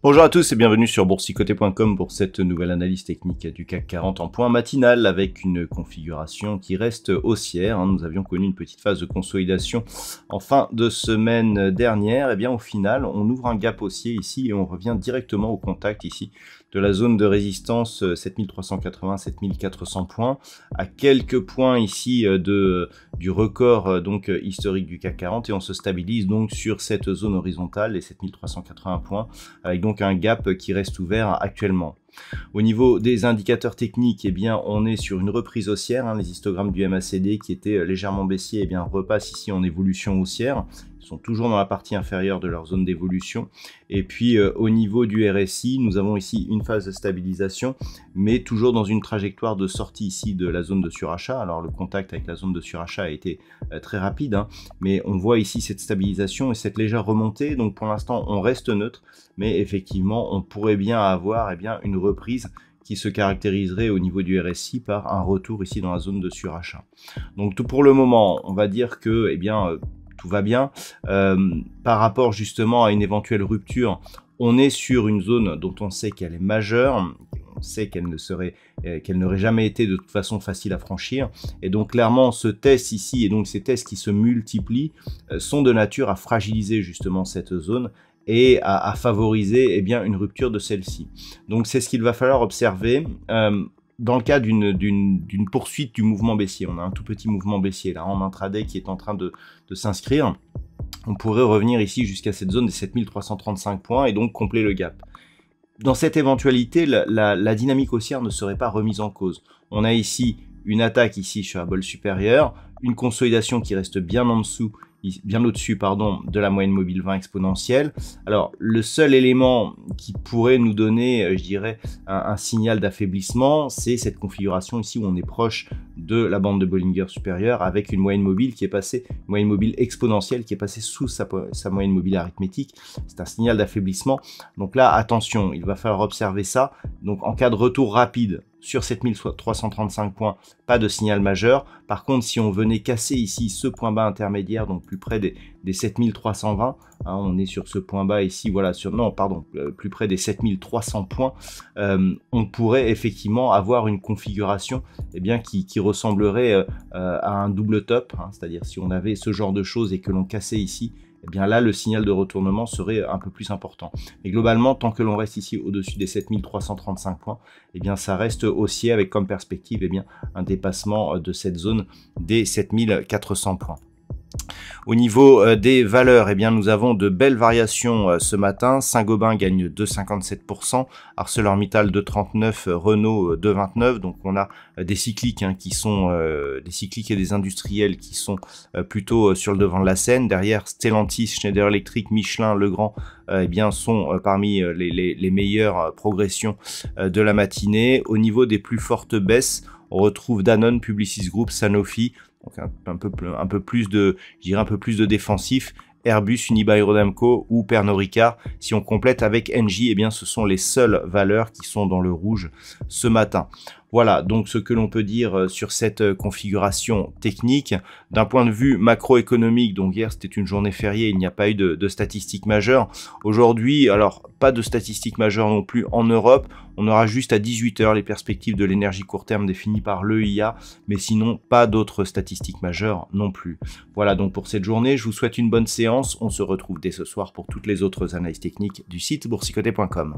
Bonjour à tous et bienvenue sur boursicoté.com pour cette nouvelle analyse technique du CAC 40 en point matinal avec une configuration qui reste haussière. Nous avions connu une petite phase de consolidation en fin de semaine dernière. Et bien au final, on ouvre un gap haussier ici et on revient directement au contact ici de la zone de résistance 7380-7400 points, à quelques points ici du record donc historique du CAC 40 et on se stabilise donc sur cette zone horizontale, les 7380 points, avec donc un gap qui reste ouvert actuellement. Au niveau des indicateurs techniques, eh bien, on est sur une reprise haussière. Les histogrammes du MACD qui étaient légèrement baissiers eh bien, repassent ici en évolution haussière. Ils sont toujours dans la partie inférieure de leur zone d'évolution. Et puis au niveau du RSI, nous avons ici une phase de stabilisation, mais toujours dans une trajectoire de sortie ici de la zone de surachat. Alors le contact avec la zone de surachat a été très rapide, mais on voit ici cette stabilisation et cette légère remontée. Donc pour l'instant, on reste neutre, mais effectivement, on pourrait bien avoir une reprise qui se caractériserait au niveau du RSI par un retour ici dans la zone de surachat. Donc tout pour le moment, on va dire que tout va bien. Par rapport justement à une éventuelle rupture, on est sur une zone dont on sait qu'elle est majeure, on sait qu'elle n'aurait jamais été de toute façon facile à franchir. Et donc clairement, ce test ici et donc ces tests qui se multiplient sont de nature à fragiliser justement cette zone et à favoriser une rupture de celle-ci. Donc c'est ce qu'il va falloir observer. Dans le cas d'une poursuite du mouvement baissier, on a un tout petit mouvement baissier là en intraday qui est en train de s'inscrire. On pourrait revenir ici jusqu'à cette zone des 7335 points et donc combler le gap. Dans cette éventualité, la dynamique haussière ne serait pas remise en cause. On a ici une attaque ici sur la bol supérieure, une consolidation qui reste bien en dessous, bien au-dessus de la moyenne mobile 20 exponentielle. Alors le seul élément qui pourrait nous donner, je dirais, un signal d'affaiblissement, c'est cette configuration ici où on est proche de la bande de Bollinger supérieure avec une moyenne mobile qui est passée, une moyenne mobile exponentielle qui est passée sous sa moyenne mobile arithmétique. C'est un signal d'affaiblissement. Donc là, attention, il va falloir observer ça. Donc en cas de retour rapide sur 7335 points, pas de signal majeur. Par contre, si on venait casser ici ce point bas intermédiaire, donc plus près des 7320, on est sur ce point bas ici, voilà, plus près des 7300 points, on pourrait effectivement avoir une configuration qui ressemblerait à un double top, c'est-à-dire si on avait ce genre de choses et que l'on cassait ici, là le signal de retournement serait un peu plus important. Mais globalement, tant que l'on reste ici au-dessus des 7335 points, ça reste haussier avec comme perspective un dépassement de cette zone des 7400 points. Au niveau des valeurs, nous avons de belles variations ce matin. Saint-Gobain gagne 2,57%, ArcelorMittal 2,39%, Renault 2,29%. Donc on a des cycliques qui sont des cycliques et des industriels qui sont plutôt sur le devant de la scène. Derrière, Stellantis, Schneider Electric, Michelin, Legrand sont parmi les meilleures progressions de la matinée. Au niveau des plus fortes baisses, on retrouve Danone, Publicis Group, Sanofi. Donc un peu plus de défensif, Airbus, Unibail-Rodamco ou Pernod Ricard. Si on complète avec Engie, ce sont les seules valeurs qui sont dans le rouge ce matin. Voilà donc ce que l'on peut dire sur cette configuration technique. D'un point de vue macroéconomique, donc hier c'était une journée fériée, il n'y a pas eu de statistiques majeures. Aujourd'hui, alors pas de statistiques majeures non plus en Europe. On aura juste à 18 h les perspectives de l'énergie court terme définies par l'EIA, mais sinon pas d'autres statistiques majeures non plus. Voilà donc pour cette journée, je vous souhaite une bonne séance. On se retrouve dès ce soir pour toutes les autres analyses techniques du site boursicoté.com.